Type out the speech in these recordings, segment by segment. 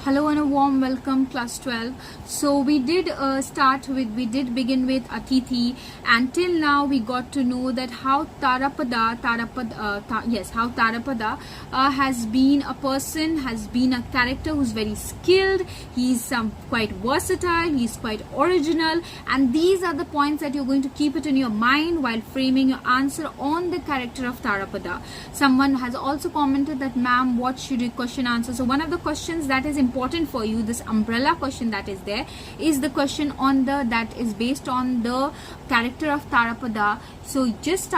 Hello and a warm welcome, class 12. So we did begin with Athithi, and till now we got to know that how Tarapada has been a person, has been a character who's very skilled. He's quite versatile, he's quite original, and these are the points that you're going to keep it in your mind while framing your answer on the character of Tarapada. Someone has also commented that, ma'am, what should you question answer? So one of the questions that is important for you, this umbrella question that is there, is the question on that is based on the character of Tarapada. So just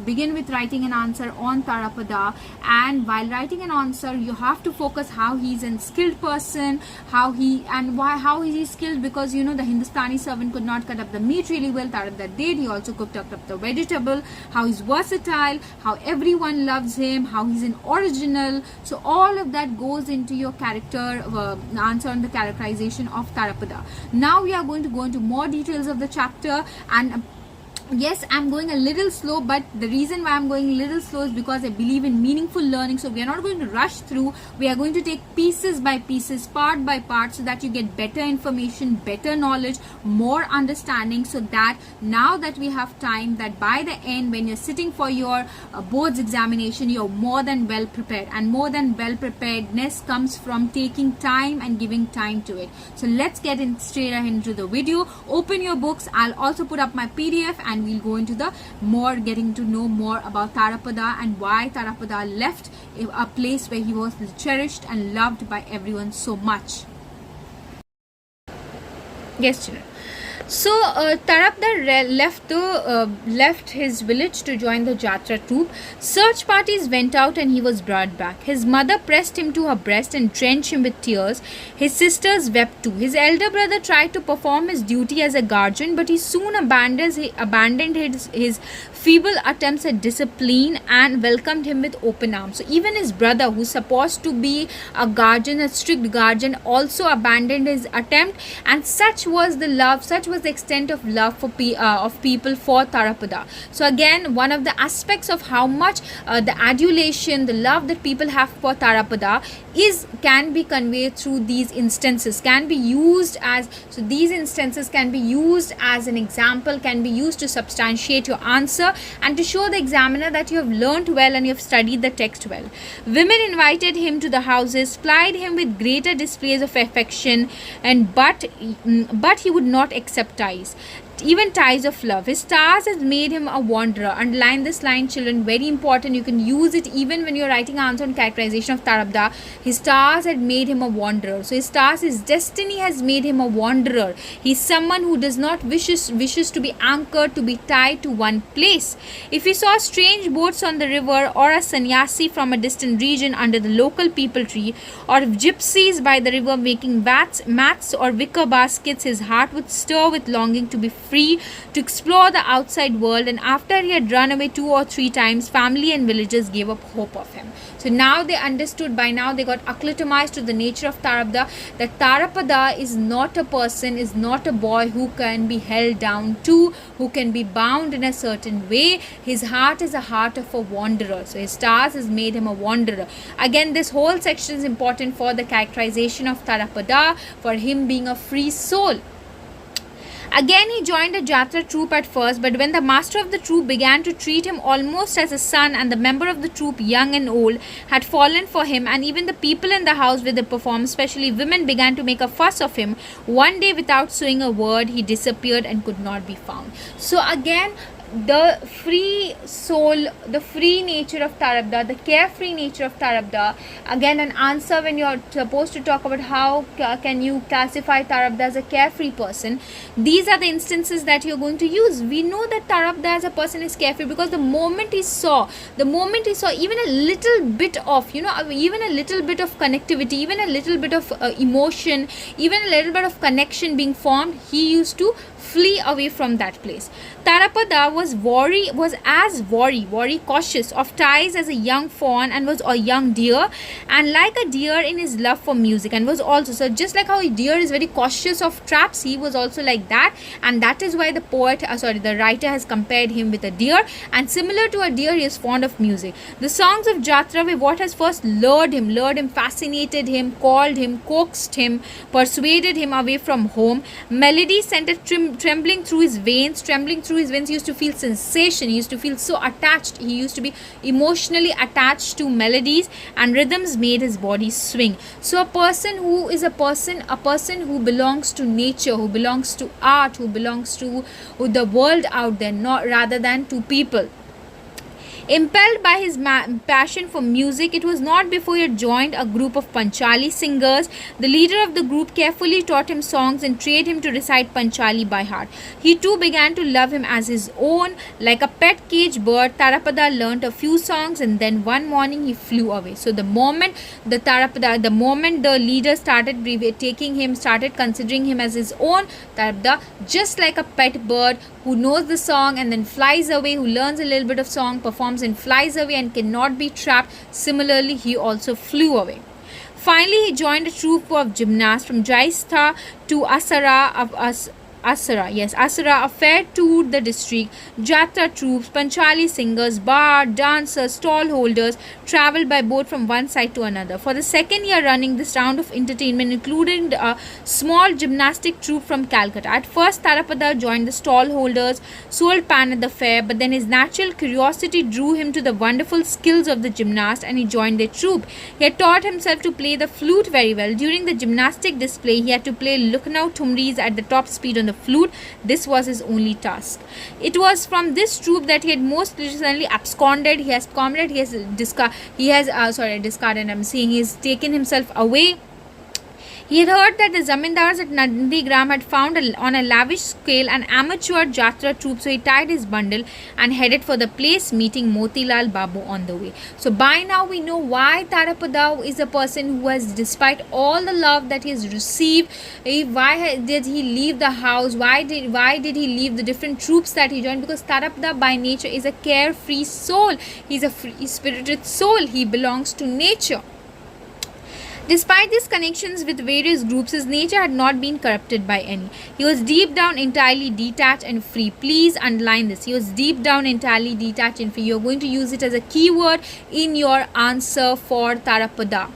begin with writing an answer on Tarapada, and while writing an answer you have to focus how he's a skilled person, how is he skilled, because you know the Hindustani servant could not cut up the meat really well, Tarapada did. He also cooked up the vegetable, how he's versatile, how everyone loves him, how he's an original. So all of that goes into your character answer on the characterization of Tarapada. Now we are going to go into more details of the chapter, and yes, I'm going a little slow, but the reason why I'm going a little slow is because I believe in meaningful learning. So we are not going to rush through. We are going to take pieces by pieces, part by part, so that you get better information, better knowledge, more understanding, so that now that we have time, that by the end when you're sitting for your board's examination, you're more than well prepared. And more than well preparedness comes from taking time and giving time to it. So let's get straight ahead into the video. Open your books. I'll also put up my PDF, and we'll go into the getting to know more about Tarapada and why Tarapada left a place where he was cherished and loved by everyone so much. Yes, children. So Tarapada left his village to join the Jatra troop. Search parties went out and he was brought back. His mother pressed him to her breast and drenched him with tears. His sisters wept too. His elder brother tried to perform his duty as a guardian, but he soon abandoned his feeble attempts at discipline and welcomed him with open arms. So even his brother, who's supposed to be a guardian, a strict guardian, also abandoned his attempt, and such was the extent of love of people for Tarapada. So again, one of the aspects of how much the adulation, the love that people have for Tarapada can be conveyed through these instances, these instances can be used as an example, can be used to substantiate your answer and to show the examiner that you have learnt well and you have studied the text well. Women invited him to the houses, plied him with greater displays of affection, but he would not accept ties, even ties of love. His stars has made him a wanderer. Underline this line, children, very important. You can use it even when you're writing answer on characterization of Tarapada. His stars had made him a wanderer. So his destiny has made him a wanderer. He's someone who does not wishes to be anchored, to be tied to one place. If he saw strange boats on the river, or a sannyasi from a distant region under the local peepal tree, or gypsies by the river making mats or wicker baskets, his heart would stir with longing to be free to explore the outside world. And after he had run away 2 or 3 times, family and villagers gave up hope of him. So now they understood, by now they got acclimatized to the nature of Tarapada, that Tarapada is not a person, is not a boy who can be held down to, who can be bound in a certain way. His heart is a heart of a wanderer. So his stars has made him a wanderer. Again, this whole section is important for the characterization of Tarapada, for him being a free soul. Again, he joined a Jatra troop at first, but when the master of the troop began to treat him almost as a son, and the member of the troop, young and old, had fallen for him, and even the people in the house where they performed, especially women, began to make a fuss of him, one day without saying a word, he disappeared and could not be found. So again, the free soul, the free nature of Tarapada, the carefree nature of Tarapada. Again, an answer when you're supposed to talk about how can you classify Tarapada as a carefree person. These are the instances that you're going to use. We know that Tarapada as a person is carefree because the moment he saw even a little bit of, even a little bit of connectivity, even a little bit of emotion, even a little bit of connection being formed, he used to flee away from that place. Tarapada was cautious of ties as a young fawn and was a young deer, and like a deer in his love for music, and was also, so just like how a deer is very cautious of traps, he was also like that, and that is why the the writer has compared him with a deer, and similar to a deer, he is fond of music. The songs of Jatra were what has first lured him, fascinated him, called him, coaxed him, persuaded him away from home. Melody sent a trembling through his veins. He used to feel sensation. He used to feel so attached. He used to be emotionally attached to melodies, and rhythms made his body swing. So a person who belongs to nature, who belongs to art, who belongs to the world out there, not rather than to people. Impelled by his passion for music, it was not before he had joined a group of Panchali singers. The leader of the group carefully taught him songs and trained him to recite Panchali by heart. He too began to love him as his own. Like a pet cage bird, Tarapada learnt a few songs, and then one morning he flew away. So the moment the leader started considering him as his own, Tarapada, just like a pet bird who knows the song and then flies away, who learns a little bit of song, performs and flies away and cannot be trapped, similarly he also flew away. Finally, he joined a troupe of gymnasts from Jaistha to Asara, a fair toured the district. Jatra troops, Panchali singers, bar, dancers, stall holders travelled by boat from one side to another. For the second year running, this round of entertainment included a small gymnastic troupe from Calcutta. At first, Tarapada joined the stall holders, sold pan at the fair, but then his natural curiosity drew him to the wonderful skills of the gymnast, and he joined their troupe. He had taught himself to play the flute very well. During the gymnastic display, he had to play Lucknow Tumris at the top speed on the flute. This was his only task. It was from this troupe that he had most recently absconded. He has taken himself away. He had heard that the zamindars at Nandigram had found on a lavish scale an amateur Jatra troupe, so he tied his bundle and headed for the place, meeting Motilal Babu on the way. So by now we know why Tarapada is a person who has, despite all the love that he has received, why did he leave the house, why did he leave the different troops that he joined, because Tarapada by nature is a carefree soul. He's a free-spirited soul. He belongs to nature. Despite these connections with various groups, his nature had not been corrupted by any. He was deep down entirely detached and free. Please underline this. He was deep down entirely detached and free. You are going to use it as a keyword in your answer for Tarapada.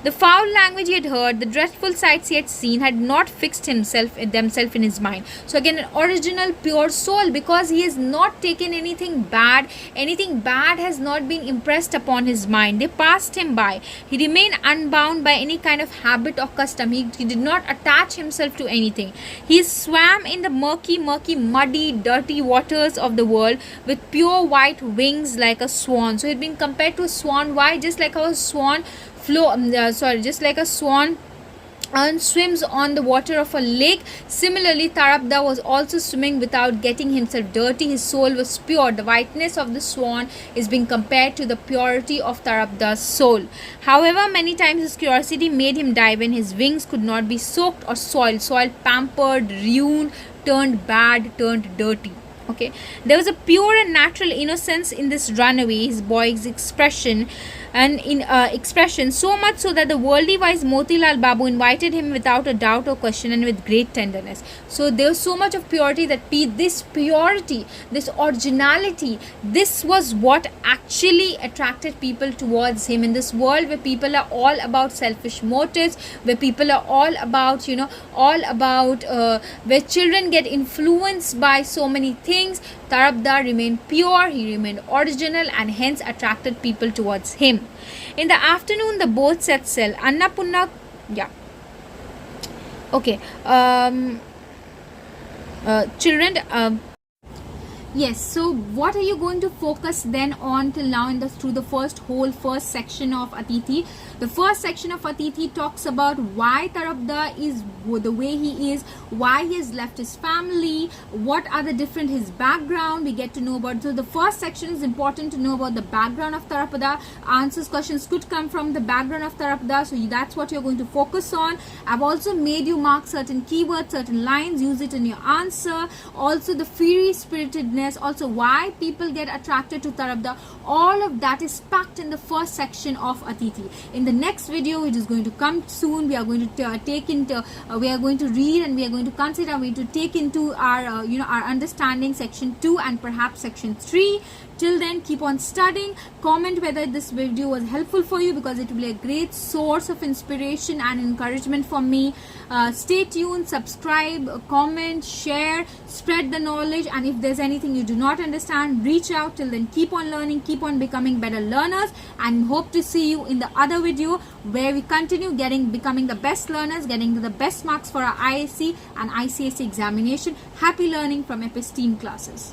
The foul language he had heard, the dreadful sights he had seen, had not fixed themselves in his mind. So again, an original pure soul, because he has not taken anything bad. Anything bad has not been impressed upon his mind. They passed him by. He remained unbound by any kind of habit or custom. He did not attach himself to anything. He swam in the murky, muddy, dirty waters of the world with pure white wings like a swan. So he had been compared to a swan. Why? Just like a swan swims on the water of a lake. Similarly, Tarabda was also swimming without getting himself dirty. His soul was pure. The whiteness of the swan is being compared to the purity of Tarabda's soul. However, many times his curiosity made him dive when his wings could not be soaked or soiled, pampered, ruined, turned bad, turned dirty. Okay, there was a pure and natural innocence in this runaway, his boy's expression, so much so that the worldly wise Motilal Babu invited him without a doubt or question and with great tenderness. So there was so much of purity that this purity, this originality, this was what actually attracted people towards him in this world where people are all about selfish motives, where people are all about, where children get influenced by so many things. Tarabda remained pure, he remained original, and hence attracted people towards him. In the afternoon, the boat set sail. Annapurna, children. Yes, so what are you going to focus then on till now through the first section of Athithi? The first section of Athithi talks about why Tarabda is the way he is, why he has left his family, what are his background, we get to know about. So the first section is important to know about the background of Tarapada. Questions could come from the background of Tarapada, so that's what you're going to focus on. I've also made you mark certain keywords, certain lines, use it in your answer. Also the free-spiritedness goodness, also why people get attracted to Tarabda, all of that is packed in the first section of Athithi. In the next video, which is going to come soon, we are going to take into, we are going to read and we are going to consider, we are going to take into our, our understanding section 2 and perhaps section 3. Till then, keep on studying. Comment whether this video was helpful for you, because it will be a great source of inspiration and encouragement for me. Stay tuned, subscribe, comment, share, spread the knowledge, and if there's anything you do not understand, reach out. Till then, keep on learning, keep on becoming better learners, and hope to see you in the other video where we continue becoming the best learners, getting the best marks for our ISC and ICSE examination. Happy learning from Episteme Classes.